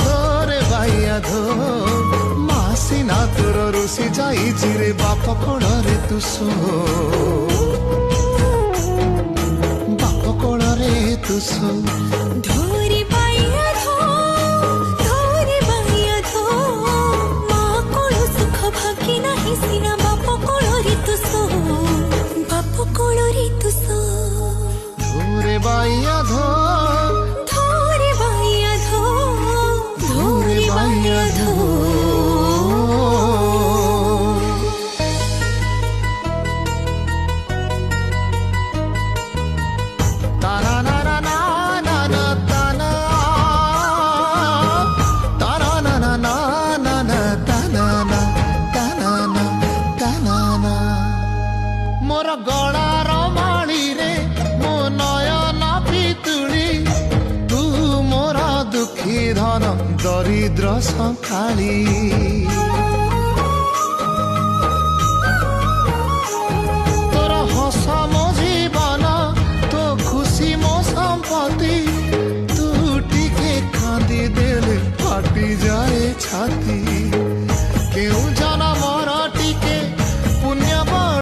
ধরে বাইয়া ধো মাসিনা তোর রুষি যাইছি রে বাপ কোଳରେ তু শো বাপ কোଳରେ তু শো ধরে বাইয়া ধো মা কোଳ ସୁଖ ଭାଗି ନାହିଁ ସିନା ବାପ କୋଳରେ ତୁ ଶୋ ବାପ କୋଳରେ ତୁ ଶୋ ধরে বাইয়া ধো ধরে বাইয়া ধো मोर गଳାର ମାଳିରେ ମୋ ନୟନ ପିତୁଳି ତୁ ମୋର ଦୁଃଖୀ ଧନ ଦରିଦ୍ର ସକାଳି ତୋର ହସ ମୋ ଜୀବନ ତୋ ଖୁସି ମୋ ସମ୍ପତ୍ତି ତୁ ଟିକେ କାନ୍ଦି ଦେଲେ ଫାଟି ଯାଏ ଛାତି